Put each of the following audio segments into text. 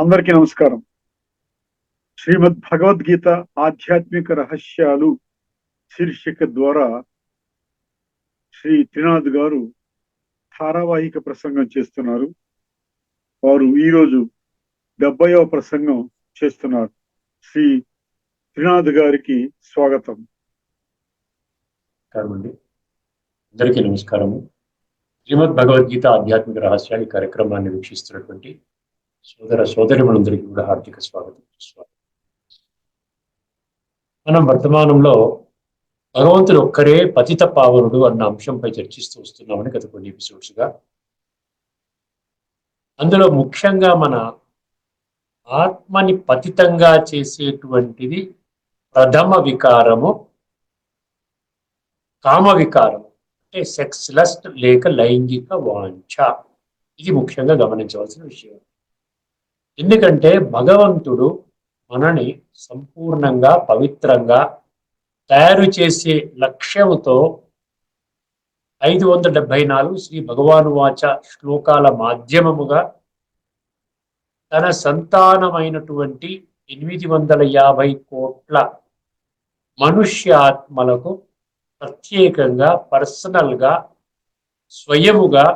అందరికీ నమస్కారం. శ్రీమద్ భగవద్గీత ఆధ్యాత్మిక రహస్యాలు శీర్షిక ద్వారా శ్రీ త్రినాథ్ గారు ధారావాహిక ప్రసంగం చేస్తున్నారు. వారు ఈరోజు 70వ ప్రసంగం చేస్తున్నారు. శ్రీ త్రినాథ్ గారికి స్వాగతం. అందరికీ నమస్కారము. శ్రీమద్ భగవద్గీత ఆధ్యాత్మిక రహస్యాలు ఈ కార్యక్రమాన్ని వీక్షిస్తున్నటువంటి సోదర సోదరిమణులందరికీ కూడా హార్దిక స్వాగతం. మనం వర్తమానంలో భగవంతుడు ఒక్కరే పతిత పావనుడు అన్న అంశంపై చర్చిస్తూ వస్తున్నామని గత కొన్ని ఎపిసోడ్స్గా. అందులో ముఖ్యంగా మన ఆత్మని పతితంగా చేసేటువంటిది ప్రథమ వికారము కామ వికారం, అంటే సెక్స్ లస్ట్ లేక లైంగిక వాంఛ. ఇది ముఖ్యంగా గమనించవలసిన విషయం. ఎందుకంటే భగవంతుడు మనని సంపూర్ణంగా పవిత్రంగా తయారు చేసే లక్ష్యంతో 574 శ్రీ భగవాను వాచ శ్లోకాల మాధ్యమముగా తన సంతానమైనటువంటి 850 కోట్ల మనుష్యాత్మలకు ప్రత్యేకంగా పర్సనల్గా స్వయముగా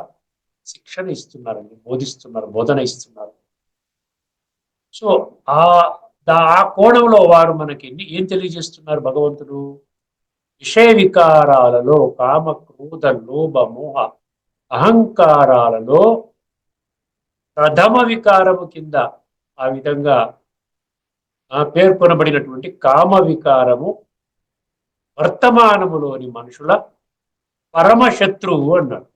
శిక్షణ ఇస్తున్నారండి, బోధన ఇస్తున్నారు. సో ఆ కోణంలో వారు మనకి ఏం తెలియజేస్తున్నారు? భగవంతుడు విషయ వికారాలలో కామ క్రోధ లోభ మోహ అహంకారాలలో ప్రథమ వికారము కింద ఆ విధంగా పేర్కొనబడినటువంటి కామ వికారము వర్తమానములోని మనుషుల పరమశత్రువు అన్నాడు.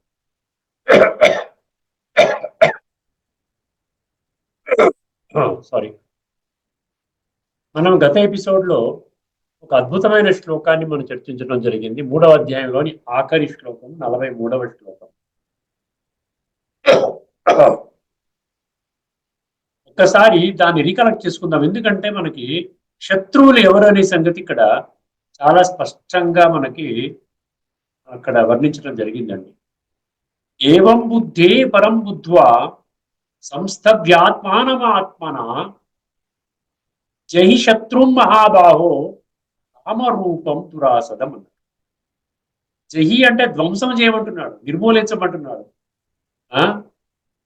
సారీ, మనం గత ఎపిసోడ్లో ఒక అద్భుతమైన శ్లోకాన్ని మనం చర్చించడం జరిగింది. 3వ అధ్యాయంలోని ఆఖరి శ్లోకం, 43వ శ్లోకం. ఒక్కసారి దాన్ని రీకలెక్ట్ చేసుకుందాం. ఎందుకంటే మనకి శత్రువులు ఎవరు అనే సంగతి ఇక్కడ చాలా స్పష్టంగా మనకి అక్కడ వర్ణించడం జరిగిందండి. ఏవం బుద్ధే పరం బుద్ధ్వా సంస్థవ్యాత్మానమాత్మన జహి శత్రుం మహాబాహో కామరూపం దురాసదం అన్నాడు. జహి అంటే ధ్వంసం చేయమంటున్నాడు, నిర్మూలించమంటున్నాడు,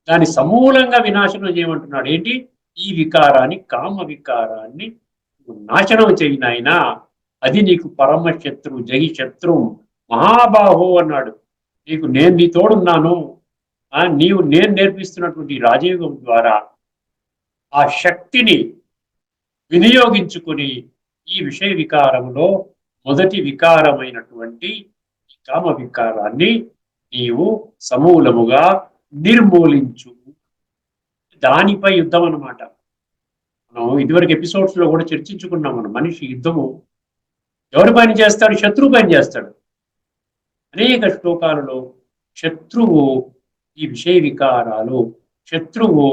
దాని సమూలంగా వినాశనం చేయమంటున్నాడు. ఏంటి? ఈ వికారాన్ని, కామ వికారాన్ని నాశనం చేయినాయనా, అది నీకు పరమ శత్రువు, జహి శత్రువు మహాబాహో అన్నాడు. నేను నీ తోడున్నాను. నేను నేర్పిస్తున్నటువంటి రాజయోగం ద్వారా ఆ శక్తిని వినియోగించుకుని ఈ విషయ వికారంలో మొదటి వికారమైనటువంటి కామ వికారాన్ని నీవు సమూలముగా నిర్మూలించు. దానిపై యుద్ధం అన్నమాట. మనం ఇదివరకు ఎపిసోడ్స్ లో కూడా చర్చించుకున్నాం. మన మనిషి యుద్ధము ఎవరి పైన చేస్తాడు? శత్రువు పైన చేస్తాడు. అనేక శ్లోకాలలో శత్రువు ఈ విషయ వికారాలు, శత్రువు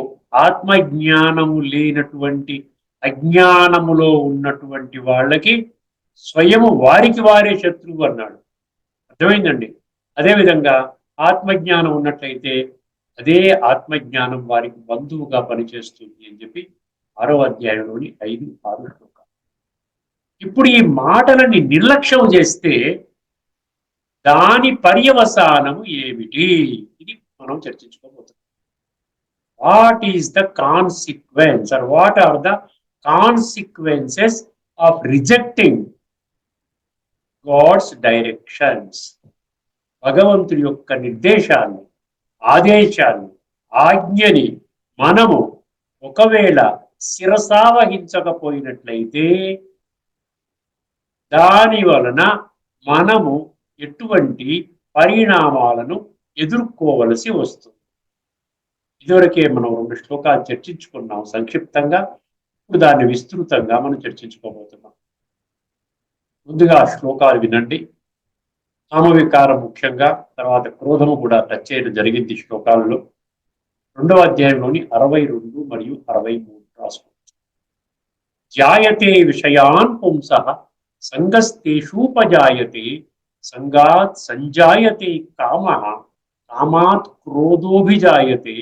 ఆత్మజ్ఞానము లేనటువంటి అజ్ఞానములో ఉన్నటువంటి వాళ్ళకి స్వయము వారికి వారే శత్రువు అన్నాడు. అర్థమైందండి? అదేవిధంగా ఆత్మజ్ఞానం ఉన్నట్లయితే అదే ఆత్మజ్ఞానం వారికి బంధువుగా పనిచేస్తుంది అని చెప్పి 6వ అధ్యాయంలోని 5, 6 శ్లోకాలు. ఇప్పుడు ఈ మాటలని నిర్లక్ష్యం చేస్తే దాని పర్యవసానము ఏమిటి? ఇది మనం చర్చించుకోబోతున్నాం. What is the consequence, or what are the consequences of rejecting God's directions? భగవంతుడి యొక్క నిర్దేశాన్ని, ఆదేశాన్ని, ఆజ్ఞని మనము ఒకవేళ శిరసావహించకపోయినట్లయితే దాని వలన మనము ఎటువంటి పరిణామాలను ఎదుర్కోవలసి వస్తుంది. ఇదివరకే మనం 2 శ్లోకాలు చర్చించుకున్నాం సంక్షిప్తంగా. ఇప్పుడు దాన్ని విస్తృతంగా మనం చర్చించుకోబోతున్నాం. ముందుగా శ్లోకాలు వినండి. కామవికారం ముఖ్యంగా, తర్వాత క్రోధము కూడా టచ్ చేయడం జరిగింది శ్లోకాలలో. 2వ అధ్యాయంలోని 62 మరియు 63 రాసుకోవచ్చు. జాయతే విషయాన్ పుంసః సంగస్తేషూపజాయతే సంగాత్ సంజాయతే కామః కామాత్ క్రోధోభిజాయతే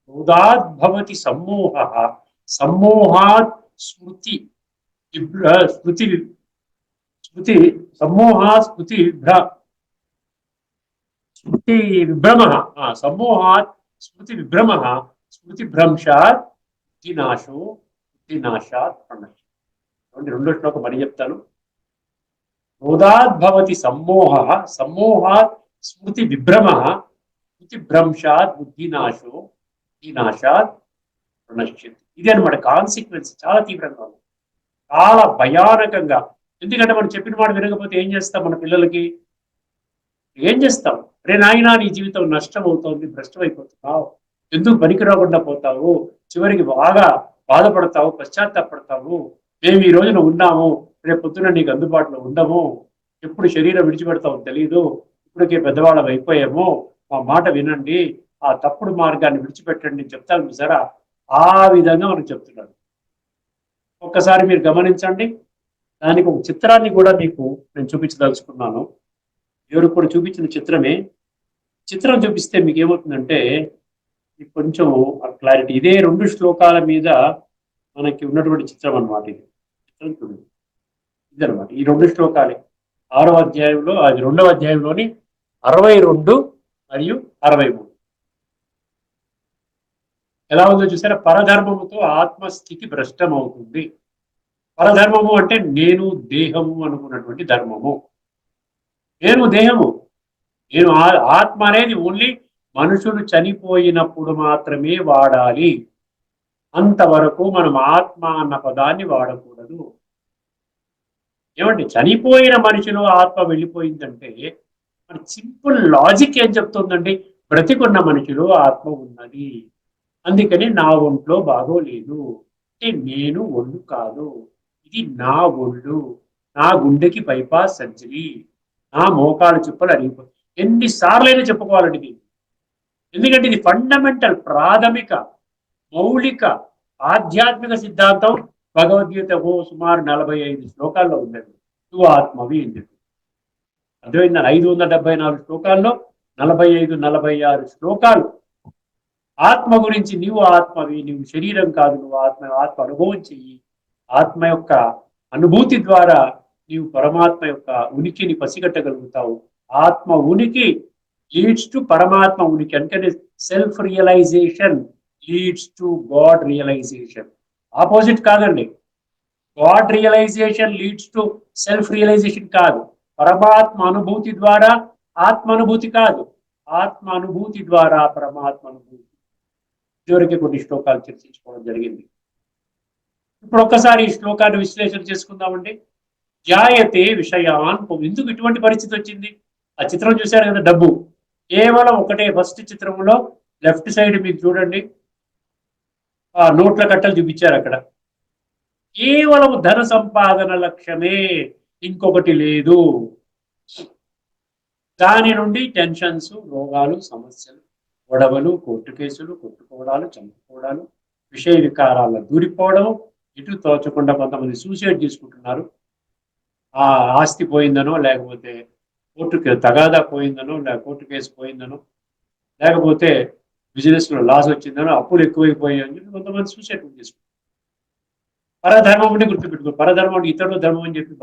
క్రోధాత్ భవతి సమ్మోహః సమ్మోహాత్ స్మృతి స్మృతి స్మృతి సమ్మోహాత్ స్మృతి విభ్రమ సమ్మోహాత్ స్మృతి విభ్రమ స్మృతి భ్రంశాత్ బుద్ధినాశాత్ ప్రణశ్యతి. రెండో శ్లోకం మళ్ళీ చెప్తాను. క్రోధాత్ భవతి సమ్మోహాత్ స్మృతి విభ్రమ స్మృతి భ్రంశాత్ బుద్ధినాశాత్ ప్రణశ్యతి. ఇది అనమాట కాన్సిక్వెన్స్. చాలా తీవ్రంగా ఉంది, చాలా భయానకంగా. ఎందుకంటే మనం చెప్పిన మాట వినకపోతే ఏం చేస్తాం? మన పిల్లలకి ఏం చేస్తాం? రే నాయనా, నీ జీవితం నష్టం అవుతోంది, భ్రష్టమైపోతున్నావు, ఎందుకు పనికి రాకుండా పోతావు, చివరికి బాగా బాధపడతావు, పశ్చాత్తాపడతావు, మేము ఈ రోజున ఉన్నాము, రేపు పొద్దున నీకు అందుబాటులో ఉండము, ఎప్పుడు శరీరం విడిచిపెడతావు తెలియదు, ఇప్పటికే పెద్దవాళ్ళం అయిపోయాము, మా మాట వినండి, ఆ తప్పుడు మార్గాన్ని విడిచిపెట్టండి చెప్తాను చూసారా? ఆ విధంగా మనం చెప్తున్నాడు. ఒక్కసారి మీరు గమనించండి. దానికి ఒక చిత్రాన్ని కూడా మీకు నేను చూపించదలుచుకున్నాను. ఎవరు కూడా చూపించిన చిత్రమే. చిత్రం చూపిస్తే మీకు ఏమవుతుందంటే మీకు కొంచెం క్లారిటీ. ఇదే 2 శ్లోకాల మీద మనకి ఉన్నటువంటి చిత్రం అనమాట. ఇది చిత్రం చూడండి. ఇదనమాట ఈ 2 శ్లోకాలే 6వ అధ్యాయంలో, అది 2వ అధ్యాయంలోని 62 మరియు 63. ఎలా ఉందో చూసారా? పరధర్మముతో ఆత్మస్థితి భ్రష్టం అవుతుంది. పరధర్మము అంటే నేను దేహము అనుకున్నటువంటి ధర్మము. నేను దేహము, నేను ఆత్మ అనేది ఓన్లీ మనుషులు చనిపోయినప్పుడు మాత్రమే వాడాలి. అంతవరకు మనం ఆత్మ అన్న పదాన్ని వాడకూడదు. ఏమంటే చనిపోయిన మనిషిలో ఆత్మ వెళ్ళిపోయిందంటే మన సింపుల్ లాజిక్ ఏం చెప్తుందండి? బ్రతికున్న మనిషిలో ఆత్మ ఉన్నది, అందుకని నా ఒంట్లో బాగోలేదు అంటే నేను ఒళ్ళు కాదు, ఇది నా ఒళ్ళు, నా గుండెకి బైపాస్ సర్జరీ, నా మోకాలు చుప్పలు అరిగిపోయి ఎన్నిసార్లైనా చెప్పుకోవాలండి ఇది. ఎందుకంటే ఇది ఫండమెంటల్, ప్రాథమిక, మౌలిక ఆధ్యాత్మిక సిద్ధాంతం. భగవద్గీత సుమారు 45 శ్లోకాల్లో ఉండేది. నువ్వు ఆత్మవి అని చెప్పి అర్థమైందా? 574 శ్లోకాల్లో 45-46 శ్లోకాలు ఆత్మ గురించి. నీవు ఆత్మవి, నీవు శరీరం కాదు, నువ్వు ఆత్మ అనుభవం చెయ్యి. ఆత్మ యొక్క అనుభూతి ద్వారా నీవు పరమాత్మ యొక్క ఉనికిని పసిగట్టగలుగుతావు. ఆత్మ ఉనికి లీడ్స్ టు పరమాత్మ ఉనికి. అంటే self realization leads to God realization. Opposite కాదండి. God realization leads to self realization కాదు. పరమాత్మ అనుభూతి ద్వారా ఆత్మ అనుభూతి కాదు, ఆత్మ అనుభూతి ద్వారా పరమాత్మ అనుభూతి. ఇదివరకే కొన్ని శ్లోకాలు చర్చించుకోవడం జరిగింది. ఇప్పుడు ఒక్కసారి ఈ శ్లోకాన్ని విశ్లేషణ చేసుకుందామండి. జాయతే విషయాన్. ఎందుకు ఇటువంటి పరిస్థితి వచ్చింది? ఆ చిత్రం చూశారు కదా, డబ్బు కేవలం ఒకటే. ఫస్ట్ చిత్రంలో లెఫ్ట్ సైడ్ మీకు చూడండి, ఆ నోట్ల కట్టలు చూపించారు. అక్కడ కేవలం ధన సంపాదన లక్ష్యమే, ఇంకొకటి లేదు. దాని నుండి టెన్షన్స్, రోగాలు, సమస్యలు, గొడవలు, కోర్టు కేసులు, కొట్టుకోవడాలు, చంపుకోవడాలు, విషయ వికారాల్లో దూరిపోవడం, ఇటు తోచకుండా కొంతమంది సూసైడ్ చేసుకుంటున్నారు. ఆ ఆస్తి పోయిందనో, లేకపోతే కోర్టుకి తగాదా పోయిందనో, కోర్టు కేసు పోయిందనో, లేకపోతే బిజినెస్లో లాస్ వచ్చిందనో, అప్పులు ఎక్కువైపోయాయని చెప్పి కొంతమంది సూసైడ్ చేసుకుంటారు. పరధర్మం అంటే గుర్తుపెట్టుకో. పరధర్మం అంటే ఇతరుల ధర్మం అని చెప్పి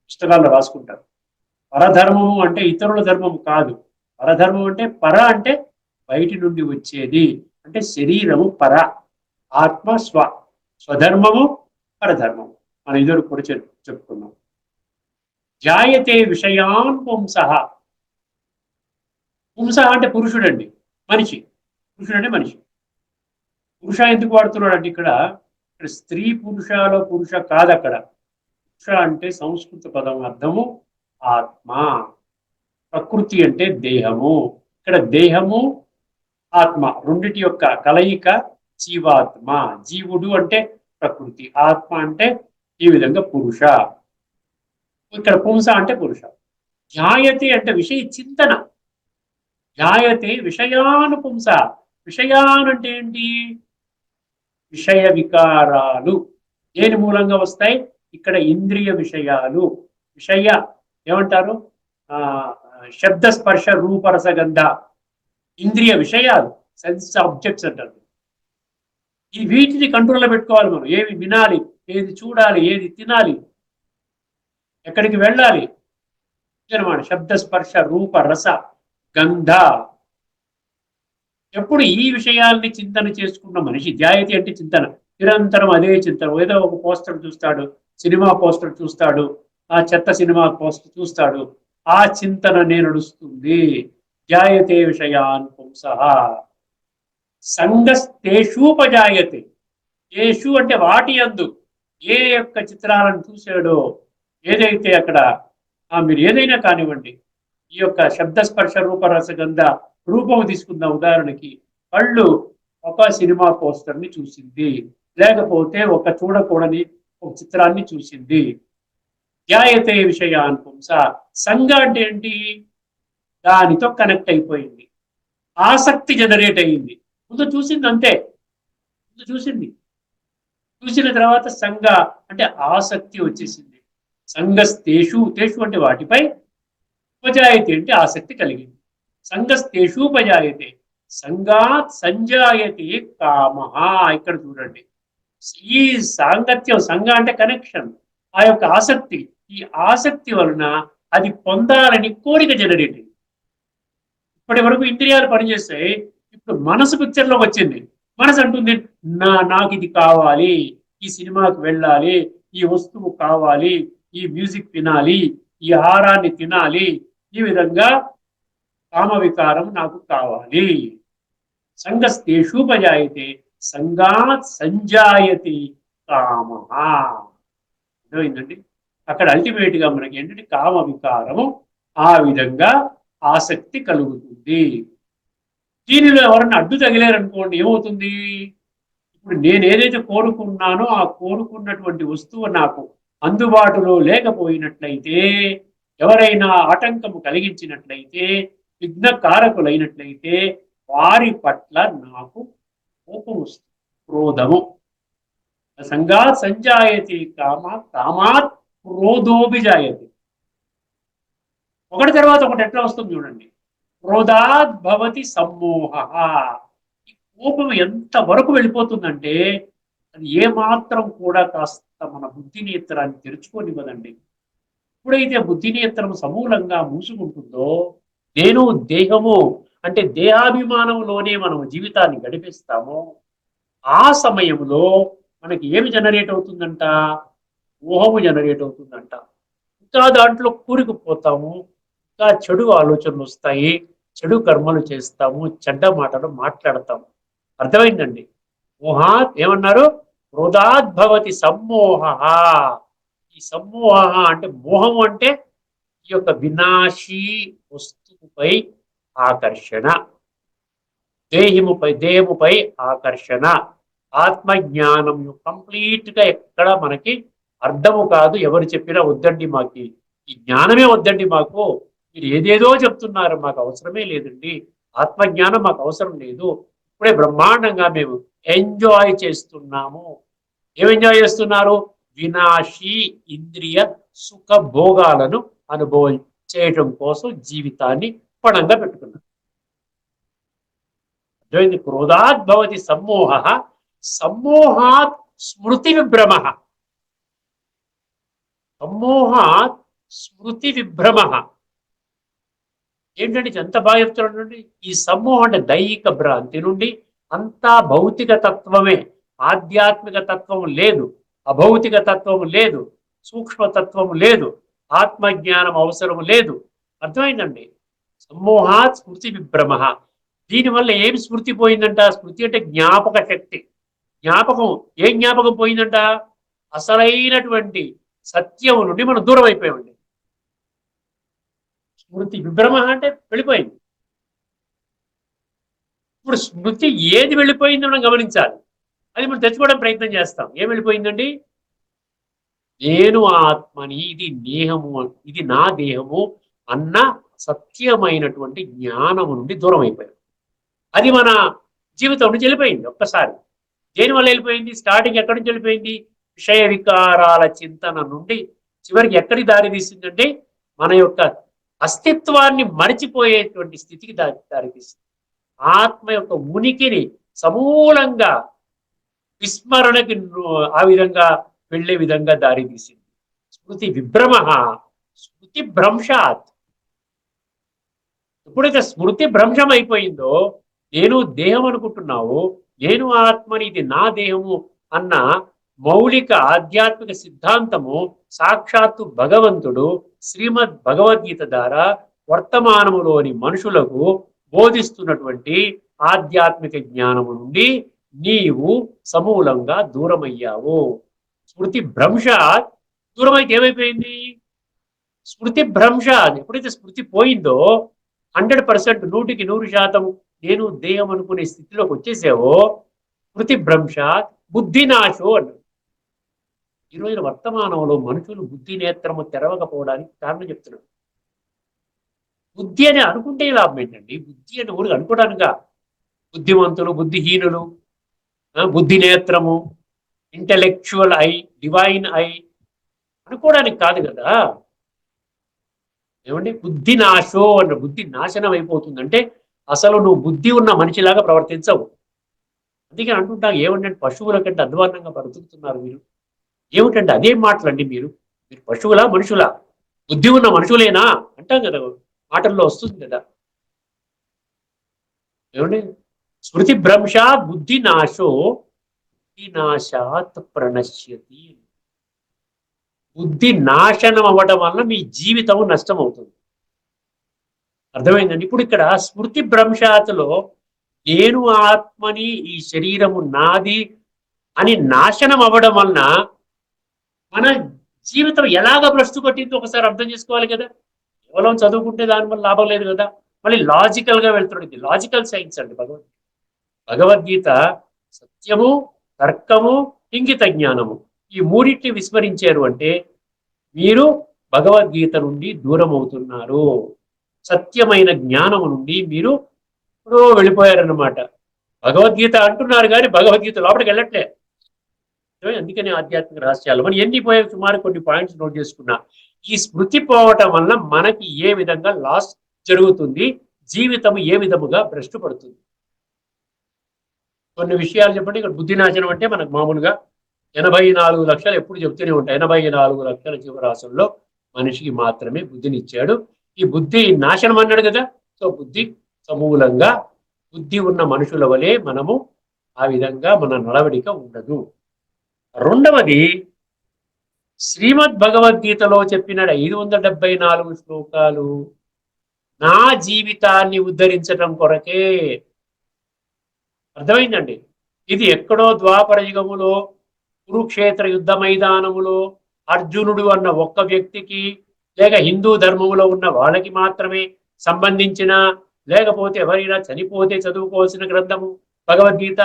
పుస్తకాల్లో రాసుకుంటారు. పరధర్మము అంటే ఇతరుల ధర్మము కాదు. పరధర్మం అంటే పర అంటే బయటి నుండి వచ్చేది, అంటే శరీరము పర, ఆత్మ స్వ. స్వధర్మము పరధర్మము. మనం ఇద్దరు కూడా చెప్పుకున్నాం. జాయతే విషయాన్ పుంసః. పుంసః అంటే పురుషుడండి, మనిషి. పురుషుడు అంటే మనిషి. పురుష ఎందుకు వాడుతున్నాడు అంటే ఇక్కడ స్త్రీ పురుషలో పురుష కాదు. అక్కడ పురుష అంటే సంస్కృత పదం అర్థము ఆత్మ. ప్రకృతి అంటే దేహము. ఇక్కడ దేహము ఆత్మ రెండిటి యొక్క కలయిక జీవాత్మ. జీవుడు అంటే ప్రకృతి, ఆత్మ అంటే ఈ విధంగా పురుష. ఇక్కడ పుంస అంటే పురుష. ధ్యాయతే అంటే విషయ చింతన. ధ్యాయతే విషయాను పుంస. విషయాన్ అంటే ఏంటి? విషయ వికారాలు. దేని మూలంగా వస్తాయి? ఇక్కడ ఇంద్రియ విషయాలు. విషయ ఏమంటారు? శబ్ద స్పర్శ రూపరసగంధ ఇంద్రియ విషయాలు, సెన్స్ ఆబ్జెక్ట్స్ అంటారు. ఈ వీటిని కంట్రోల్లో పెట్టుకోవాలి మనం. ఏవి వినాలి, ఏది చూడాలి, ఏది తినాలి, ఎక్కడికి వెళ్ళాలి అనమాట. శబ్ద స్పర్శ రూప రస గంధ. ఎప్పుడు ఈ విషయాల్ని చింతన చేసుకున్న మనిషి, ధ్యాయతి అంటే చింతన, నిరంతరం అదే చింతన. ఏదో ఒక పోస్టర్ చూస్తాడు, సినిమా పోస్టర్ చూస్తాడు, ఆ చెత్త సినిమా పోస్టర్ చూస్తాడు, ఆ చింతననే నడుస్తుంది. ధ్యాయతే విషయాన్ పుంసః సంగస్తేషూపజాయతే. ఏషు అంటే వాటి యందు, ఏ యొక్క చిత్రాలను చూశాడో, ఏదైతే అక్కడ మీరు ఏదైనా కానివ్వండి, ఈ యొక్క శబ్దస్పర్శ రూపరసగంధ రూపం తీసుకుందాం ఉదాహరణకి. కళ్ళు ఒక సినిమా పోస్టర్ని చూసింది, లేకపోతే ఒక చూడకూడని ఒక చిత్రాన్ని చూసింది. ధ్యాయతే విషయాన్ పుంస. సంగ అంటే ఏంటి? దానితో కనెక్ట్ అయిపోయింది, ఆసక్తి జనరేట్ అయ్యింది. ముందు చూసింది అంతే, ముందు చూసింది, చూసిన తర్వాత సంగ అంటే ఆసక్తి వచ్చేసింది. సంగస్తేషు, తేషు అంటే వాటిపై, ఉపజాయతే అంటే ఆసక్తి కలిగింది. సంగస్తేషూపజాయతే సంగాత్ సంజాయతే కామ. ఇక్కడ చూడండి, ఈ సాంగత్యం, సంగ అంటే కనెక్షన్, ఆ యొక్క ఆసక్తి, ఈ ఆసక్తి వలన అది పొందాలని కోరిక జనరేట్ అయింది. ఇప్పటి వరకు ఇంద్రియాలు పనిచేస్తాయి, ఇప్పుడు మనసు పిక్చర్లోకి వచ్చింది. మనసు అంటుంది, నాకు ఇది కావాలి, ఈ సినిమాకి వెళ్ళాలి, ఈ వస్తువు కావాలి, ఈ మ్యూజిక్ వినాలి, ఈ ఆహారాన్ని తినాలి, ఈ విధంగా కామ వికారం నాకు కావాలి. సంగస్తేషూపజాయతే సంగాత్ సంజాయతి కామ. అర్థమైందండి? అక్కడ అల్టిమేట్ గా మనకి ఏంటంటే కామ వికారము ఆ విధంగా ఆసక్తి కలుగుతుంది. దీనిలో ఎవరన్నా అడ్డు తగిలేరనుకోండి, ఏమవుతుంది? ఇప్పుడు నేను ఏదైతే కోరుకున్నానో ఆ కోరుకున్నటువంటి వస్తువు నాకు అందుబాటులో లేకపోయినట్లయితే, ఎవరైనా ఆటంకము కలిగించినట్లయితే, విఘ్నకారకులైనట్లయితే, వారి పట్ల నాకు కోపం వస్తుంది, క్రోధము. సంగాత్ సంజాయతి కామ, కామాత్ క్రోధోభిజాయతి. ఒకటి తర్వాత ఒకటి ఎట్లా వస్తుంది చూడండి. క్రోధాత్ భవతి సమ్మోహ. ఈ కోపం ఎంత వరకు వెళ్ళిపోతుందంటే, అది ఏమాత్రం కూడా కాస్త మన బుద్ధి నేత్రాన్ని తెరుచుకోనివ్వదండి. ఎప్పుడైతే బుద్ధి నేత్రం సమూలంగా మూసుకుంటుందో, నేను దేహము అంటే దేహాభిమానంలోనే మనం జీవితాన్ని గడిపిస్తామో, ఆ సమయంలో మనకి ఏమి జనరేట్ అవుతుందంట? మోహము జనరేట్ అవుతుందంట. ఇంకా దాంట్లో కూరుకుపోతాము, ఇంకా చెడు ఆలోచనలు వస్తాయి, చెడు కర్మలు చేస్తాము, చెడ్డ మాటలు మాట్లాడతాము. అర్థమైందండి? మోహాత్ ఏమన్నారు? క్రోధాద్భవతి సమ్మోహ. ఈ సమ్మోహ అంటే మోహం అంటే ఈ యొక్క వినాశీ వస్తువుపై ఆకర్షణ, దేహముపై ఆకర్షణ. ఆత్మజ్ఞానం కంప్లీట్ గా ఎక్కడ మనకి అర్థము కాదు. ఎవరు చెప్పినా వద్దండి, మాకు ఈ జ్ఞానమే వద్దండి, మాకు మీరు ఏదేదో చెప్తున్నారు, మాకు అవసరమే లేదండి, ఆత్మజ్ఞానం మాకు అవసరం లేదు, ఇప్పుడే బ్రహ్మాండంగా మేము ఎంజాయ్ చేస్తున్నాము. ఏం ఎంజాయ్ చేస్తున్నారు? వినాశీ ఇంద్రియ సుఖ భోగాలను అనుభవం చేయటం కోసం జీవితాన్ని పణంగా పెట్టుకున్నారు. క్రోధాత్ భవతి సమ్మోహ, సమ్మోహాత్ స్మృతి విభ్రమ. సమ్మోహాత్ స్మృతి విభ్రమ ఏంటంటే ఎంత బాగా చెప్తున్నాడు. ఈ సమ్మోహం అంటే దైహిక భ్రాంతి నుండి అంతా భౌతిక తత్వమే, ఆధ్యాత్మిక తత్వం లేదు, అభౌతిక తత్వం లేదు, సూక్ష్మతత్వం లేదు, ఆత్మజ్ఞానం అవసరం లేదు. అర్థమైందండి? సమ్మోహాత్ స్మృతి విభ్రమ. దీనివల్ల ఏమి స్మృతి పోయిందంట? స్మృతి అంటే జ్ఞాపక శక్తి. జ్ఞాపకం, ఏం జ్ఞాపకం పోయిందంట? అసలైనటువంటి సత్యం నుండి మనం దూరం అయిపోయామండి. స్మృతి విభ్రమ అంటే వెళ్ళిపోయింది. ఇప్పుడు స్మృతి ఏది వెళ్ళిపోయిందో మనం గమనించాలి, అది మనం తెచ్చుకోవడం ప్రయత్నం చేస్తాం. ఏం వెళ్ళిపోయిందండి? నేను ఆత్మని, ఇది దేహము, ఇది నా దేహము అన్న సత్యమైనటువంటి జ్ఞానము నుండి దూరం అయిపోయాం. అది మన జీవితం నుంచి వెళ్ళిపోయింది ఒక్కసారి. దేనివల్ల వెళ్ళిపోయింది? స్టార్టింగ్ ఎక్కడి నుంచి వెళ్ళిపోయింది? విషయ వికారాల చింతన నుండి చివరికి ఎక్కడికి దారి తీసిందంటే మన యొక్క అస్తిత్వాన్ని మరిచిపోయేటువంటి స్థితికి దారితీస్తుంది. ఆత్మ యొక్క ఉనికిని సమూలంగా విస్మరణకి ఆ విధంగా వెళ్ళే విధంగా దారి తీసింది. స్మృతి విభ్రమ, స్మృతి భ్రంశాత్. ఎప్పుడైతే స్మృతి భ్రంశం అయిపోయిందో, నేను దేహం అనుకుంటున్నావు, నేను ఆత్మని, ఇది నా దేహము అన్న మౌలిక ఆధ్యాత్మిక సిద్ధాంతము సాక్షాత్తు భగవంతుడు శ్రీమద్ భగవద్గీత ద్వారా వర్తమానములోని మనుషులకు బోధిస్తున్నటువంటి ఆధ్యాత్మిక జ్ఞానము నుండి నీవు సమూలంగా దూరమయ్యావు. స్మృతి భ్రంశ దూరమైతే ఏమైపోయింది? స్మృతి భ్రంశ. ఎప్పుడైతే స్మృతి పోయిందో 100%, 100% నేను దేహం అనుకునే స్థితిలోకి వచ్చేసావో, స్మృతి భ్రంశ బుద్ధి నాశో అన్నాడు. ఈరోజు వర్తమానంలో మనుషులు బుద్ధి నేత్రము తెరవకపోవడానికి కారణం చెప్తున్నాడు. బుద్ధి అని అనుకుంటే లాభం ఏంటండి? బుద్ధి అని ఊరికి అనుకోవడానిక? బుద్ధిమంతులు, బుద్ధిహీనులు, బుద్ధి నేత్రము, ఇంటలెక్చువల్ ఐ, డివైన్ ఐ అనుకోవడానికి కాదు కదా. ఏమండి? బుద్ధి నాశో అన్న, బుద్ధి నాశనం అయిపోతుందంటే అసలు నువ్వు బుద్ధి ఉన్న మనిషిలాగా ప్రవర్తించవు. అందుకే అంటుంటా, ఏమంటే పశువుల కంటే అధ్వాన్నంగా బ్రతుకుతున్నారు మీరు. ఏమిటంటే అదేం మాటలండి మీరు? మీరు పశువులా మనుషులా? బుద్ధి ఉన్న మనుషులేనా అంటాం కదా, మాటల్లో వస్తుంది కదా. ఏమండి? స్మృతి భ్రంశాత్ బుద్ధి నాశో బుద్ధి నాశాత్ ప్రణశ్యతి. బుద్ధి నాశనం అవ్వడం వల్ల మీ జీవితం నష్టం అవుతుంది. అర్థమైందండి? ఇప్పుడు ఇక్కడ స్మృతి భ్రంశాతలో నేను ఆత్మని, ఈ శరీరము నాది అని నాశనం అవ్వడం వలన మన జీవితం ఎలాగ భ్రష్టు పట్టిందో ఒకసారి అర్థం చేసుకోవాలి కదా. కేవలం చదువుకుంటే దానివల్ల లాభం లేదు కదా. మళ్ళీ లాజికల్ గా వెళ్తున్నాడు. ఇది లాజికల్ సైన్స్ అండి భగవద్గీత. సత్యము, తర్కము, ఇంగిత జ్ఞానము, ఈ మూడింటిని విస్మరించారు అంటే మీరు భగవద్గీత నుండి దూరం అవుతున్నారు. సత్యమైన జ్ఞానము నుండి మీరు వెళ్ళిపోయారన్నమాట. భగవద్గీత అంటున్నారు కానీ భగవద్గీత లోపలికి వెళ్ళట్లే. అందుకని ఆధ్యాత్మిక రహస్యాలు మనం ఎన్ని పోయాయి, సుమారు కొన్ని పాయింట్స్ నోట్ చేసుకున్నా. ఈ స్మృతి పోవటం వల్ల మనకి ఏ విధంగా లాస్ జరుగుతుంది, జీవితం ఏ విధముగా భ్రష్టు పడుతుంది, కొన్ని విషయాలు చెప్పండి. ఇక్కడ బుద్ధి నాశనం అంటే మనకు మామూలుగా 84 లక్షలు ఎప్పుడు చెప్తూనే ఉంటాయి. 84 లక్షల జీవరాశుల్లో మనిషికి మాత్రమే బుద్ధినిచ్చాడు. ఈ బుద్ధి నాశనం అన్నాడు కదా. సో బుద్ధి సమూలంగా బుద్ధి ఉన్న మనుషుల వలె మనము ఆ విధంగా మన నడవడిక ఉండదు. రెండవది, శ్రీమద్ భగవద్గీతలో చెప్పిన 574 శ్లోకాలు నా జీవితాన్ని ఉద్ధరించడం కొరకే. అర్థమైందండి? ఇది ఎక్కడో ద్వాపర యుగములో కురుక్షేత్ర యుద్ధ మైదానములో అర్జునుడు అన్న ఒక్క వ్యక్తికి, లేక హిందూ ధర్మములో ఉన్న వాళ్ళకి మాత్రమే సంబంధించిన, లేకపోతే ఎవరైనా చనిపోతే చదువుకోవాల్సిన గ్రంథము భగవద్గీత.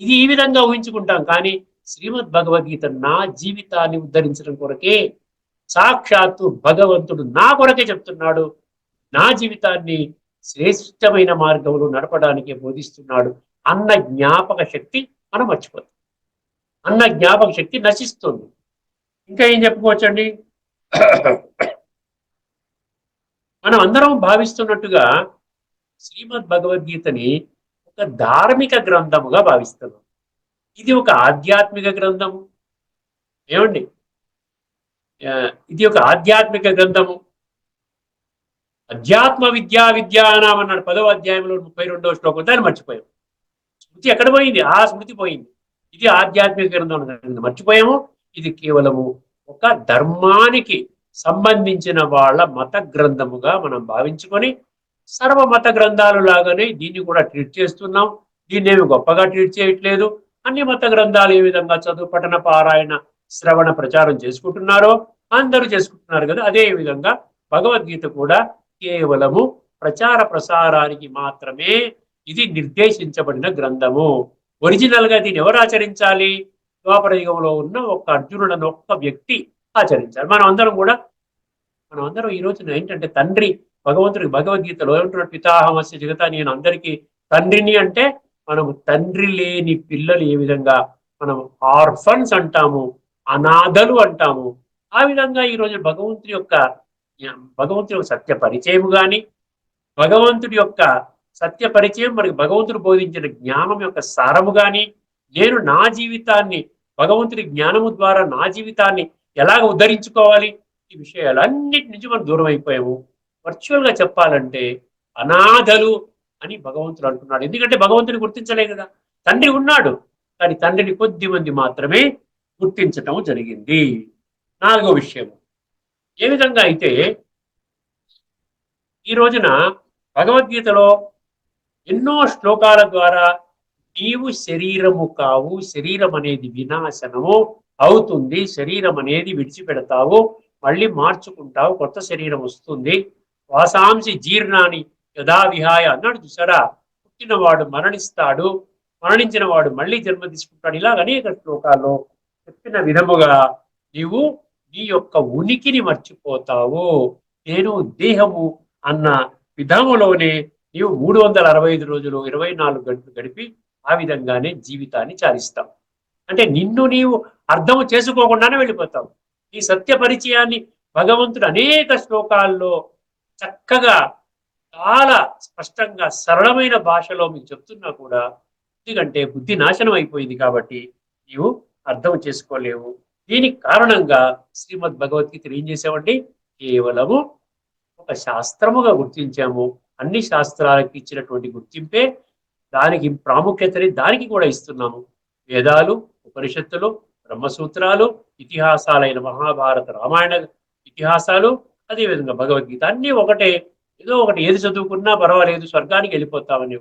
ఇది ఈ విధంగా ఊహించుకుంటాం. కానీ శ్రీమద్ భగవద్గీత నా జీవితాన్ని ఉద్ధరించడం కొరకే. సాక్షాత్తు భగవంతుడు నా కొరకే చెప్తున్నాడు. నా జీవితాన్ని శ్రేష్టమైన మార్గంలో నడపడానికి బోధిస్తున్నాడు అన్న జ్ఞాపక శక్తి మనం మర్చిపోతాం. అన్న జ్ఞాపక శక్తి నశిస్తుంది. ఇంకా ఏం చెప్పుకోవచ్చండి? మనం అందరం భావిస్తున్నట్టుగా శ్రీమద్ భగవద్గీతని ఒక ధార్మిక గ్రంథముగా భావిస్తున్నాం. ఇది ఒక ఆధ్యాత్మిక గ్రంథము. ఏమండి? ఇది ఒక ఆధ్యాత్మిక గ్రంథము. అధ్యాత్మ విద్యానాం అన్నాడు 10వ అధ్యాయంలో 32వ శ్లోకం. దాన్ని మర్చిపోయాం. స్మృతి ఎక్కడ పోయింది? ఆ స్మృతి పోయింది. ఇది ఆధ్యాత్మిక గ్రంథం మర్చిపోయాము. ఇది కేవలము ఒక ధర్మానికి సంబంధించిన వాళ్ళ మత గ్రంథముగా మనం భావించుకొని సర్వ మత గ్రంథాలు లాగానే దీన్ని కూడా ట్రీట్ చేస్తున్నాం. దీన్ని ఏమి గొప్పగా ట్రీట్ చేయట్లేదు. అన్ని మత గ్రంథాలు ఏ విధంగా చదువు, పఠన, పారాయణ, శ్రవణ, ప్రచారం చేసుకుంటున్నారో అందరూ చేసుకుంటున్నారు కదా. అదే విధంగా భగవద్గీత కూడా కేవలము ప్రచార ప్రసారానికి మాత్రమే ఇది నిర్దేశించబడిన గ్రంథము. ఒరిజినల్ గా దీన్ని ఎవరు ఆచరించాలి? ద్వాపర యుగంలో ఉన్న ఒక్క అర్జునుడని ఒక్క వ్యక్తి ఆచరించాలి. మనం అందరం ఈ రోజున ఏంటంటే తండ్రి భగవంతుడికి భగవద్గీతలో ఏమంటున్నాడు? పితాహమస్య జగత, నేను అందరికీ తండ్రిని. అంటే మనము తండ్రి లేని పిల్లలు ఏ విధంగా మనం ఆర్ఫన్స్ అంటాము, అనాథలు అంటాము. ఆ విధంగా ఈరోజు భగవంతుడి యొక్క సత్య పరిచయము కానీ, భగవంతుడి యొక్క సత్య పరిచయం మనకి భగవంతుడు బోధించిన జ్ఞానం యొక్క సారము గాని, నేను నా జీవితాన్ని భగవంతుడి జ్ఞానము ద్వారా నా జీవితాన్ని ఎలాగ ఉద్ధరించుకోవాలి, ఈ విషయాలన్నిటి నుంచి మనం దూరం అయిపోయాము. వర్చువల్ గా చెప్పాలంటే అనాథలు అని భగవంతుడు అంటున్నాడు. ఎందుకంటే భగవంతుని గుర్తించలే కదా. తండ్రి ఉన్నాడు, కానీ తండ్రిని కొద్ది మంది మాత్రమే గుర్తించటం జరిగింది. నాలుగో విషయం, ఏ విధంగా అయితే ఈ రోజున భగవద్గీతలో ఎన్నో శ్లోకాల ద్వారా నీవు శరీరము కావు, శరీరం అనేది వినాశనము అవుతుంది, శరీరం అనేది విడిచిపెడతావు, మళ్ళీ మార్చుకుంటావు, కొత్త శరీరం వస్తుంది, వాసాంసి జీర్ణాన్ని యథా విహాయ అన్నాడు చూసారా. పుట్టినవాడు మరణిస్తాడు, మరణించిన వాడు మళ్ళీ జన్మ తీసుకుంటాడు. ఇలా అనేక శ్లోకాల్లో చెప్పిన విధముగా నీవు నీ యొక్క ఉనికిని మర్చిపోతావు. నేను దేహము అన్న విధములోనే నీవు 365 రోజులు 24 గంటలు గడిపి ఆ విధంగానే జీవితాన్ని చాలిస్తావు. అంటే నిన్ను నీవు అర్థం చేసుకోకుండానే వెళ్ళిపోతావు. ఈ సత్య పరిచయాన్ని భగవంతుడు అనేక శ్లోకాల్లో చక్కగా చాలా స్పష్టంగా సరళమైన భాషలో మీకు చెప్తున్నా కూడా, ఎందుకంటే బుద్ధి నాశనం అయిపోయింది కాబట్టి నీవు అర్థం చేసుకోలేవు. దీనికి కారణంగా శ్రీమద్ భగవద్గీత ఏం చేసామండి, కేవలము ఒక శాస్త్రముగా గుర్తించాము. అన్ని శాస్త్రాలకు ఇచ్చినటువంటి గుర్తింపే దానికి ప్రాముఖ్యతని దానికి కూడా ఇస్తున్నాము. వేదాలు, ఉపనిషత్తులు, బ్రహ్మసూత్రాలు, ఇతిహాసాలైన మహాభారత రామాయణ ఇతిహాసాలు, అదేవిధంగా భగవద్గీత అన్నీ ఒకటే. ఏదో ఒకటి ఏది చదువుకున్నా పర్వాలేదు, స్వర్గానికి వెళ్ళిపోతామని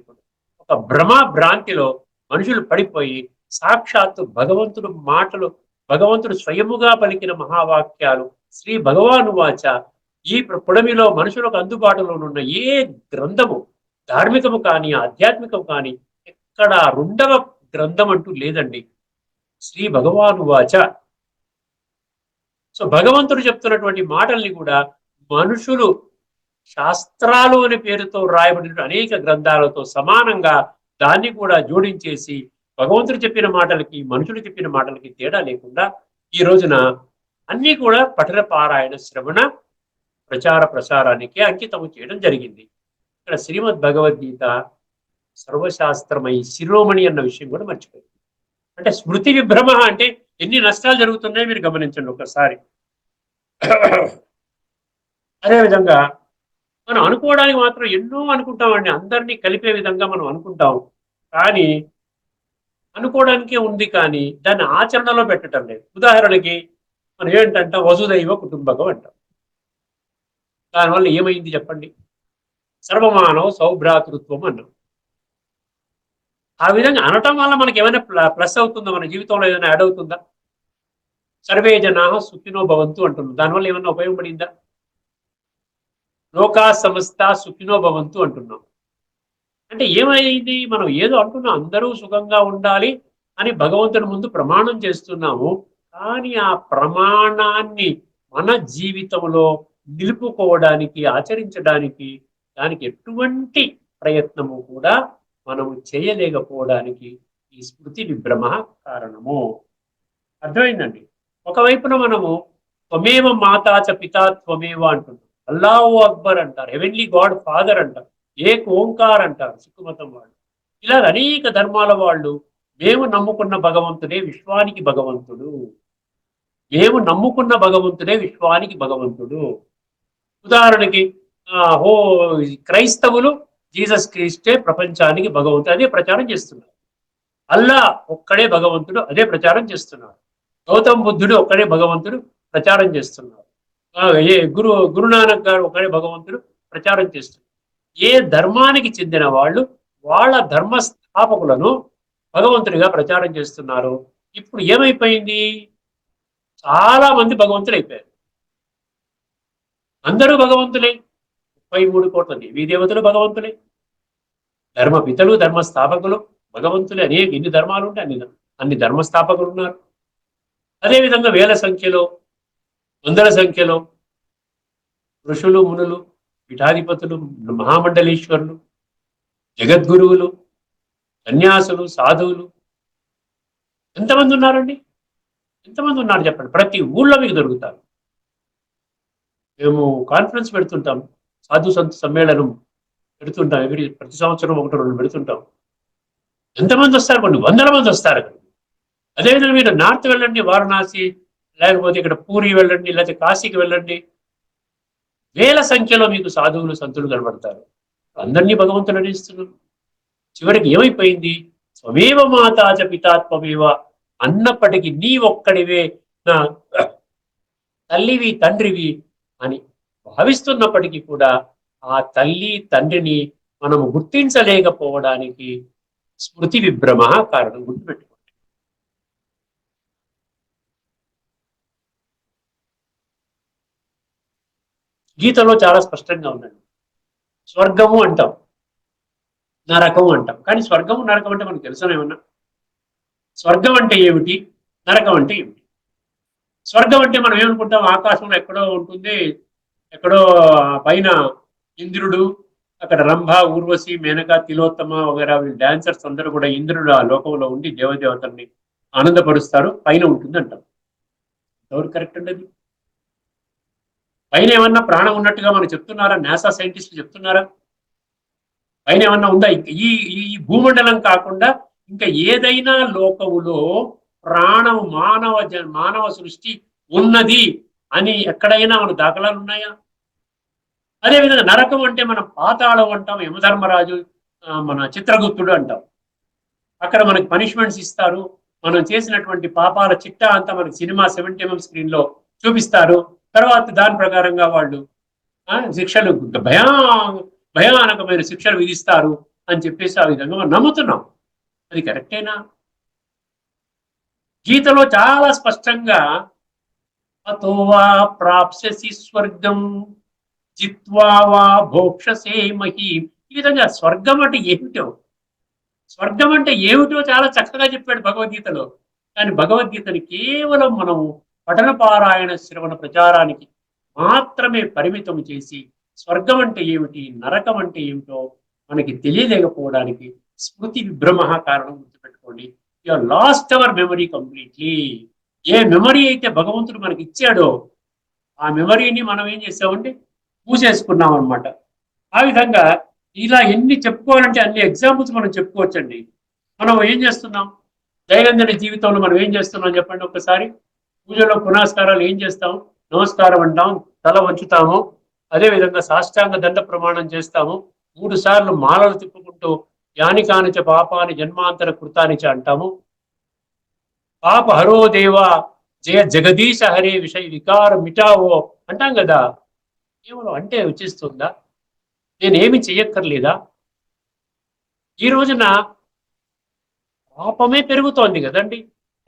ఒక భ్రమ భ్రాంతిలో మనుషులు పడిపోయి సాక్షాత్తు భగవంతుడు మాటలు, భగవంతుడు స్వయముగా పలికిన మహావాక్యాలు, శ్రీ భగవాను వాచ, ఈ పుడమిలో మనుషులకు అందుబాటులో ఉన్న ఏ గ్రంథము, ధార్మికము కానీ ఆధ్యాత్మికము కానీ ఎక్కడ రెండవ గ్రంథం అంటూ లేదండి. శ్రీ భగవాను వాచ. సో భగవంతుడు చెప్తున్నటువంటి మాటల్ని కూడా మనుషులు శాస్త్రాలు అనే పేరుతో రాయబడిన అనేక గ్రంథాలతో సమానంగా దాన్ని కూడా జోడించేసి భగవంతుడు చెప్పిన మాటలకి మనుషులు చెప్పిన మాటలకి తేడా లేకుండా ఈ రోజున అన్నీ కూడా పఠన పారాయణ శ్రవణ ప్రచార ప్రసారానికి అంకితము చేయడం జరిగింది. ఇక్కడ శ్రీమద్ భగవద్గీత సర్వశాస్త్రమై శిరోమణి అన్న విషయం కూడా మర్చిపోయింది. అంటే స్మృతి విభ్రమ అంటే ఎన్ని నష్టాలు జరుగుతున్నాయో మీరు గమనించండి ఒకసారి. అదేవిధంగా మనం అనుకోవడానికి మాత్రం ఎన్నో అనుకుంటామండి, అందరినీ కలిపే విధంగా మనం అనుకుంటాం, కానీ అనుకోవడానికే ఉంది కానీ దాన్ని ఆచరణలో పెట్టడం లేదు. ఉదాహరణకి మనం ఏంటంటాం, వసుదైవ కుటుంబకం అంటాం. దానివల్ల ఏమైంది చెప్పండి, సర్వమానవ సౌభ్రాతృత్వం అన్నాం. ఆ విధంగా అనటం వల్ల మనకి ఏమైనా ప్లస్ అవుతుందా, మన జీవితంలో ఏమైనా యాడ్ అవుతుందా? సర్వే జనా సుఖినో భవంతు అంటున్నాం, దానివల్ల ఏమైనా ఉపయోగపడిందా? లోకా సమస్త సుఖినో భవంతు అంటున్నాం, అంటే ఏమైంది? మనం ఏదో అంటున్నాం, అందరూ సుఖంగా ఉండాలి అని భగవంతుని ముందు ప్రమాణం చేస్తున్నాము, కానీ ఆ ప్రమాణాన్ని మన జీవితంలో నిలుపుకోవడానికి, ఆచరించడానికి దానికి ఎటువంటి ప్రయత్నము కూడా మనము చేయలేకపోవడానికి ఈ స్మృతి విభ్రమ కారణము. అర్థమైందండి? ఒకవైపున మనము త్వమేవ మాతాచ పితా త్వమేవ అంటున్నాం, అల్లాహు అక్బర్ అంటారు, హెవెన్లీ గాడ్ ఫాదర్ అంటారు, ఏక్ ఓంకార్ అంటారు సిక్కు మతం వాళ్ళు. ఇలా అనేక ధర్మాల వాళ్ళు మేము నమ్ముకున్న భగవంతుడే విశ్వానికి భగవంతుడు, మేము నమ్ముకున్న భగవంతుడే విశ్వానికి భగవంతుడు. ఉదాహరణకి క్రైస్తవులు జీసస్ క్రీస్టే ప్రపంచానికి భగవంతుడు, అదే ప్రచారం చేస్తున్నారు. అల్లా ఒక్కడే భగవంతుడు, అదే ప్రచారం చేస్తున్నారు. గౌతమ్ బుద్ధుడు ఒక్కడే భగవంతుడు, ప్రచారం చేస్తున్నారు. గురునానక్ గారు ఒక్కడే భగవంతుడు, ప్రచారం చేస్తున్నారు. ఏ ధర్మానికి చెందిన వాళ్ళు వాళ్ళ ధర్మ స్థాపకులను భగవంతుడిగా ప్రచారం చేస్తున్నారు. ఇప్పుడు ఏమైపోయింది? చాలా మంది భగవంతులు అయిపోయారు. అందరూ భగవంతులే, 33 కోట్ల దేవీ దేవతలు భగవంతులే, ధర్మపితలు ధర్మస్థాపకులు భగవంతులే. అనేక ఎన్ని ధర్మాలు ఉంటే అన్ని ధర్మస్థాపకులు ఉన్నారు. అదేవిధంగా వేల సంఖ్యలో, వందల సంఖ్యలో ఋషులు, మునులు, పీఠాధిపతులు, మహామండలీశ్వరులు, జగద్గురువులు, సన్యాసులు, సాధువులు ఎంతమంది ఉన్నారండి? ఎంతమంది ఉన్నారు చెప్పండి? ప్రతి ఊళ్ళో మీకు దొరుకుతారు. మేము కాన్ఫరెన్స్ పెడుతుంటాం, సాధు సంత సమ్మేళనం పెడుతుంటాం, ప్రతి సంవత్సరం ఒకటి రెండు పెడుతుంటాం. ఎంతమంది వస్తారు? కొన్ని వందల మంది వస్తారు. అదేవిధంగా మీరు నార్త్ వెళ్ళండి, వారణాసి, లేకపోతే ఇక్కడ పూరి వెళ్ళండి, లేకపోతే కాశీకి వెళ్ళండి, వేల సంఖ్యలో మీకు సాధువులు సంతులు కనబడతారు. అందరినీ భగవంతుడు అందిస్తున్నారు. చివరికి ఏమైపోయింది? స్వమేవ మాతాచ పితాత్మమేవ అన్నప్పటికీ నీ ఒక్కడివే నా తల్లివి తండ్రివి అని భావిస్తున్నప్పటికీ కూడా ఆ తల్లి తండ్రిని మనము గుర్తించలేకపోవడానికి స్మృతి విభ్రమ కారణం. గుర్తుపెట్టుకోండి. గీతలో చాలా స్పష్టంగా ఉందండి. స్వర్గము అంటాం, నరకం అంటాం. కానీ స్వర్గము నరకం అంటే మనకు తెలుసా ఏమన్నా? స్వర్గం అంటే ఏమిటి, నరకం అంటే ఏమిటి? స్వర్గం అంటే మనం ఏమనుకుంటాం? ఆకాశంలో ఎక్కడో ఉంటుంది, ఎక్కడో పైన ఇంద్రుడు, అక్కడ రంభ, ఊర్వశి, మేనక, తిలోత్తమ వగైరా డాన్సర్స్ అందరూ కూడా ఇంద్రుడు ఆ లోకంలో ఉండి దేవదేవతల్ని ఆనందపరుస్తారు, పైన ఉంటుంది అంటాం. ఎవరు కరెక్ట్ అండి అది? పైన ఏమన్నా ప్రాణం ఉన్నట్టుగా మనం చెప్తున్నారా? నాసా సైంటిస్టులు చెప్తున్నారా? పైన ఏమన్నా ఉందా? ఈ ఈ భూమండలం కాకుండా ఇంకా ఏదైనా లోకములో ప్రాణం మానవ సృష్టి ఉన్నది అని ఎక్కడైనా మన దాఖలాలు ఉన్నాయా? అదేవిధంగా నరకం అంటే మనం పాతాళం అంటాం, యమధర్మరాజు, మన చిత్రగుప్తుడు అంటాం. అక్కడ మనకి పనిష్మెంట్స్ ఇస్తారు. మనం చేసినటువంటి పాపాల చిట్టా అంతా మనకి సినిమా 70mm స్క్రీన్ లో చూపిస్తారు. తర్వాత దాని ప్రకారంగా వాళ్ళు శిక్షలు భయానకమైన శిక్షలు విధిస్తారు అని చెప్పేసి ఆ విధంగా మనం నమ్ముతున్నాం. అది కరెక్టేనా? గీతలో చాలా స్పష్టంగా అతోవా ప్రాప్స్యసి స్వర్గం జిత్వా వా భోక్షసే మహీం, ఈ విధంగా స్వర్గం అంటే ఏమిటో, స్వర్గం అంటే ఏమిటో చాలా చక్కగా చెప్పాడు భగవద్గీతలో. కానీ భగవద్గీతని కేవలం మనము పఠన పారాయణ శ్రవణ ప్రచారానికి మాత్రమే పరిమితం చేసి స్వర్గం అంటే ఏమిటి, నరకం అంటే ఏమిటో మనకి తెలియలేకపోవడానికి స్మృతి విభ్రమ కారణం. గుర్తుపెట్టుకోండి, you last hour memory completely. A memory అయితే భగవంతుడు మనకి ఇచ్చాడో ఆ మెమరీని మనం ఏం చేసామంటే మూసేసుకున్నాం అనమాట. ఆ విధంగా ఇలా ఎన్ని చెప్పుకోవాలంటే అన్ని ఎగ్జాంపుల్స్ మనం చెప్పుకోవచ్చండి. మనం ఏం చేస్తున్నాం దైనందిన జీవితంలో? మనం ఏం చేస్తున్నాం చెప్పండి ఒక్కసారి. పూజలో పునస్కారాలు ఏం చేస్తాం? నమస్కారం అంటాం, తల వంచుతాము, అదేవిధంగా సాష్టాంగ దండ ప్రమాణం చేస్తాము, 3 సార్లు మాలలు తిప్పుకుంటూ యాని కానిచ పాపాని జన్మాంతర కృతానిచ అంటాము. పాప హరో దేవా జయ జగదీశ హరే విషయ వికార మిటావో అంటాం కదా. కేవలం అంటే వచ్చేస్తుందా? నేనేమి చెయ్యక్కర్లేదా? ఈ రోజున పాపమే పెరుగుతోంది కదండి.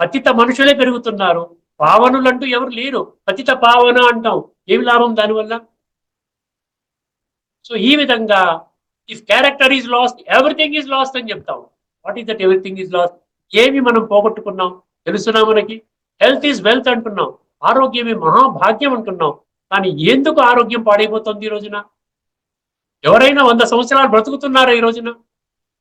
పతిత మనుషులే పెరుగుతున్నారు, పావనులంటూ ఎవరు లేరు. పతిత పావన అంటాం, ఏమి లాభం దానివల్ల? సో ఈ విధంగా if character is lost everything is lost అని చెప్తాం. What is that everything is lost? ఏమి మనం పోగొట్టుకున్నాం తెలుసునా మనకి? హెల్త్ ఈజ్ వెల్త్ అంటున్నాం, ఆరోగ్యమే మహాభాగ్యం అంటున్నాం. కానీ ఎందుకు ఆరోగ్యం పాడైపోతుంది ఈ రోజున? ఎవరైనా 100 సంవత్సరాలు బ్రతుకుతున్నారా ఈ రోజున?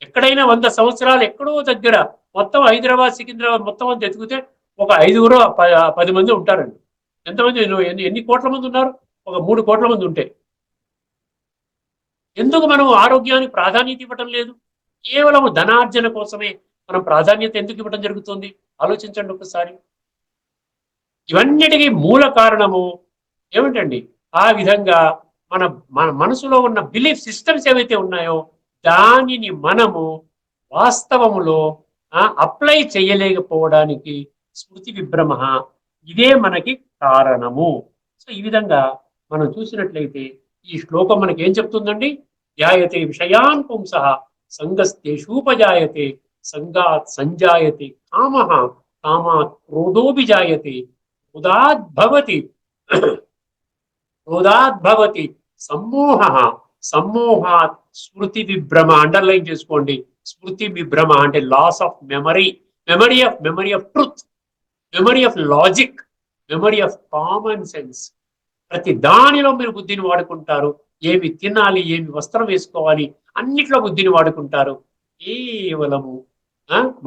ఎక్కడైనా 100 సంవత్సరాలు ఎక్కడో దగ్గర మొత్తం హైదరాబాద్ సికింద్రాబాద్ మొత్తం అంతా ఎత్తుకుతే ఒక 5 10 మంది ఉంటారండి. ఎంతమంది? ఎన్ని కోట్ల మంది ఉన్నారు? ఒక 3 కోట్ల మంది ఉంటే ఎందుకు మనం ఆరోగ్యానికి ప్రాధాన్యత ఇవ్వటం లేదు? కేవలం ధనార్జన కోసమే మనం ప్రాధాన్యత ఎందుకు ఇవ్వడం జరుగుతుంది? ఆలోచించండి ఒకసారి. ఇవన్నిటికీ మూల కారణము ఏమిటండి? ఆ విధంగా మన మన మనసులో ఉన్న బిలీఫ్ సిస్టమ్స్ ఏవైతే ఉన్నాయో దానిని మనము వాస్తవములో అప్లై చేయలేకపోవడానికి స్మృతి విభ్రమ ఇదే మనకి కారణము. సో ఈ విధంగా మనం చూసినట్లయితే ఈ శ్లోకం మనకి ఏం చెప్తుందండి? ధ్యాయతే విషయాన్ పుంసః సంగస్తేషూపజాయతే సంగాత్ సంజాయతే కామః కామాత్ క్రోధోభిజాయతే క్రోధాద్భవతి క్రోధాద్భవతి సమ్మోహః సమ్మోహాత్ స్మృతి విభ్రమ. అండర్లైన్ చేసుకోండి. స్మృతి విభ్రమ అంటే loss of memory, memory of truth, memory of logic, memory of common sense. ప్రతి దానిలో మీరు బుద్ధిని వాడుకుంటారు. ఏమి తినాలి, ఏమి వస్త్రం వేసుకోవాలి, అన్నిట్లో బుద్ధిని వాడుకుంటారు. కేవలము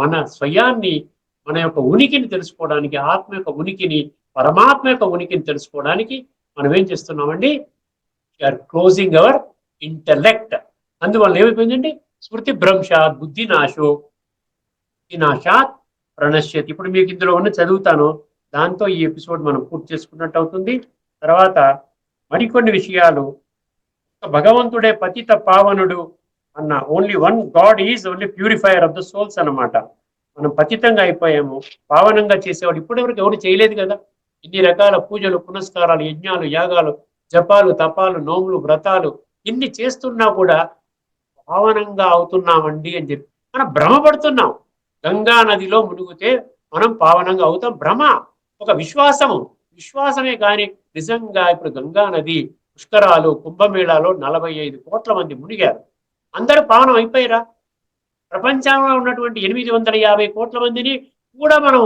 మన స్వయాన్ని, మన యొక్క ఉనికిని తెలుసుకోవడానికి, ఆత్మ యొక్క ఉనికిని, పరమాత్మ యొక్క ఉనికిని తెలుసుకోవడానికి మనం ఏం చేస్తున్నామండి? Are closing our intellect. అందువల్ల ఏమైపోయిందండి, స్మృతి భ్రంశాత్ బుద్ధి నాశో వినాశాత్ ప్రణశ్యతి. ఇప్పుడు మీకు ఇందులో ఉన్న చదువుతాను, దాంతో ఈ ఎపిసోడ్ మనం పూర్తి చేసుకున్నట్టు అవుతుంది. తర్వాత మరికొన్ని విషయాలు, భగవంతుడే పతిత పావనుడు అన్న, only one God is only purifier of the souls అన్నమాట. మనం పతితంగా అయిపోయాము, పావనంగా చేసేవాడు ఇప్పటివరకు ఎవరు చేయలేదు కదా. ఇన్ని రకాల పూజలు పునస్కారాలు యజ్ఞాలు యాగాలు జపాలు తపాలు నోములు వ్రతాలు ఇన్ని చేస్తున్నా కూడా పావనంగా అవుతున్నామండి అని చెప్పి మనం భ్రమపడుతున్నాం. గంగా నదిలో మునిగితే మనం పావనంగా అవుతాం, భ్రమ, ఒక విశ్వాసము. విశ్వాసమే కానీ నిజంగా ఇప్పుడు గంగా నది పుష్కరాలు కుంభమేళాలో 45 కోట్ల మంది మునిగారు. అందరూ పావనం అయిపోయారా? ప్రపంచంలో ఉన్నటువంటి 850 కోట్ల మందిని కూడా మనం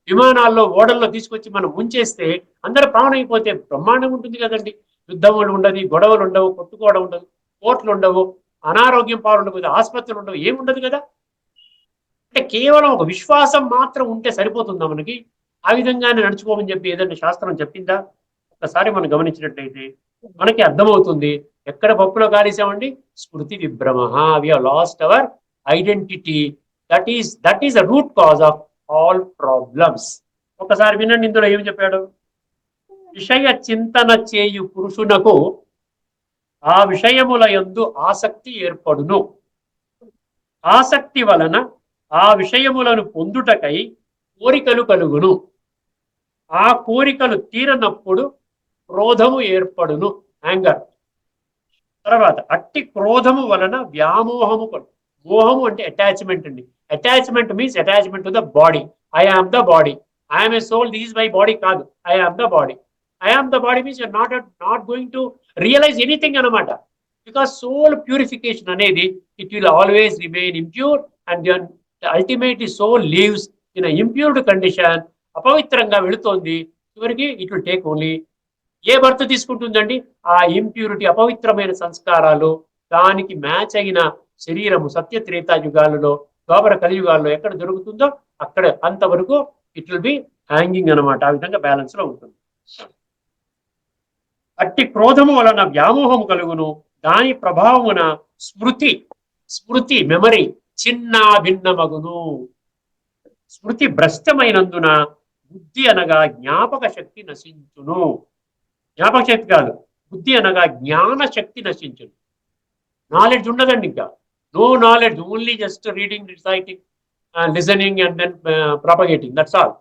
విమానాల్లో ఓడల్లో తీసుకొచ్చి మనం ముంచేస్తే అందరూ పావనం అయిపోతే బ్రహ్మాండంగా ఉంటుంది కదండి. యుద్ధములు ఉండదు, గొడవలు ఉండవు, కొట్టుకోవడం ఉండదు, కోట్లు ఉండవు, అనారోగ్యం పాలుండదు, ఆసుపత్రులు ఉండవు, ఏముండదు కదా. అంటే కేవలం ఒక విశ్వాసం మాత్రం ఉంటే సరిపోతుందా మనకి? ఆ విధంగానే నడుచుకోమని చెప్పి ఏదైనా శాస్త్రం చెప్పిందా? ఒక్కసారి మనం గమనించినట్లయితే మనకి అర్థమవుతుంది. ఎక్కడ పప్పులో కాలేసామండి? స్మృతి విభ్రమ. We have lost our identity. That is the root cause of all problems. ఒకసారి వినండి, ఇందులో ఏమి చెప్పాడు? విషయ చింతన చేయు పురుషునకు ఆ విషయముల యందు ఆసక్తి ఏర్పడును. ఆసక్తి వలన ఆ విషయములను పొందుటకై కోరికలు కలుగును. ఆ కోరికలు తీరనప్పుడు క్రోధము ఏర్పడును, యాంగర్. తర్వాత అట్టి క్రోధము వలన వ్యామోహము కలుగు. మోహము అంటే అటాచ్మెంట్ అండి. Attachment means attachment to the body. I am the body, I'm a soul, this is my body కాదు, I am the body. I am the body means you're not going to realize anything అనమాట. Because soul purification అనేది it will always remain impure and ultimately soul leaves in impured condition. అపవిత్రంగా వెళుతోంది, చివరికి it will take only a birth తీసుకుంటుందండి? ఆ impurity, అపవిత్రమైన సంస్కారాలు, దానికి మ్యాచ్ అయిన శరీరము సత్య త్రేతాయుగాలలో ద్వాపర కలియుగాల్లో ఎక్కడ దొరుకుతుందో అక్కడ అంతవరకు ఇట్ విల్ బి హ్యాంగింగ్ అనమాట. ఆ విధంగా బ్యాలెన్స్ లో ఉంటుంది. అట్టి క్రోధము వలన వ్యామోహము కలుగును. దాని ప్రభావమున స్మృతి మెమరీ చిన్న భిన్నమగును. స్మృతి భ్రష్టమైనందున బుద్ధి అనగా జ్ఞాపక శక్తి నశించును. జ్ఞాపక శక్తి కాదు, బుద్ధి అనగా జ్ఞాన శక్తి నశించును. నాలెడ్జ్ ఉండదండి, ఇంకా no knowledge, only just reading, reciting, listening and then propagating, that's all.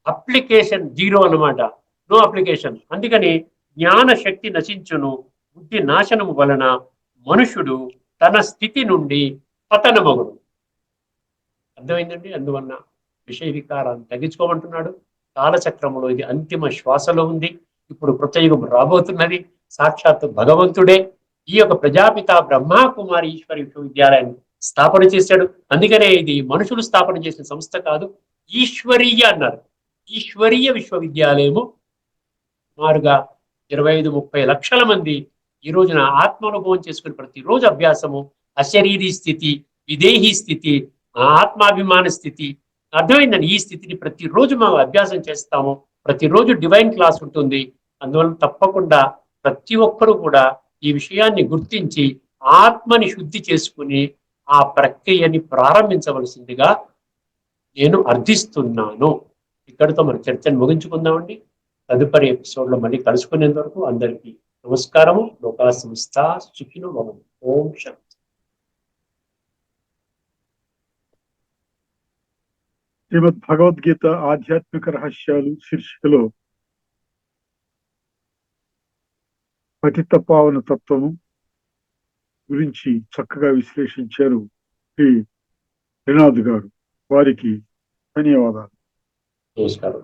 Application zero అనమాట, నో అప్లికేషన్. అందుకని జ్ఞాన శక్తి నశించును. బుద్ధి నాశనము వలన మనుషుడు తన స్థితి నుండి పతనమగుడు. అర్థమైందండి? అందువలన విషయ వికారాన్ని తగ్గించుకోమంటున్నాడు. కాలచక్రములో ఇది అంతిమ శ్వాసలో ఉంది. ఇప్పుడు కృతయుగం రాబోతున్నది. సాక్షాత్ భగవంతుడే ఈ యొక్క ప్రజాపిత బ్రహ్మా కుమారి ఈశ్వరి విశ్వవిద్యాలయాన్ని స్థాపన చేశాడు. అందుకనే ఇది మనుషులు స్థాపన చేసిన సంస్థ కాదు, ఈశ్వరీయ అన్నారు. ఈశ్వరీయ విశ్వవిద్యాలయము సుమారుగా 25-30 లక్షల మంది ఈ రోజున ఆత్మానుభవం చేసుకుని ప్రతిరోజు అభ్యాసము, అశరీరీ స్థితి, విదేహీ స్థితి, ఆత్మాభిమాన స్థితి, అర్థమైందని ఈ స్థితిని ప్రతిరోజు మనం అభ్యాసం చేస్తాము. ప్రతిరోజు డివైన్ క్లాస్ ఉంటుంది. అందువల్ల తప్పకుండా ప్రతి ఒక్కరూ కూడా ఈ విషయాన్ని గుర్తించి ఆత్మని శుద్ధి చేసుకుని ఆ ప్రక్రియని ప్రారంభించవలసిందిగా నేను అర్థిస్తున్నాను. ఇక్కడితో మన చర్చను ముగించుకుందామండి. తదుపరి ఎపిసోడ్లో మళ్ళీ కలుసుకునేంత వరకు అందరికీ నమస్కారము. లోకా సంస్థ సుఖినో భవంతు. ఓం శాంతి. శ్రీమద్ భగవద్గీత ఆధ్యాత్మిక రహస్యాలు శీర్షికలో పతిత పావన తత్వము గురించి చక్కగా విశ్లేషించారు శ్రీ త్రినాథ్ గారు. వారికి ధన్యవాదాలు. నమస్కారం.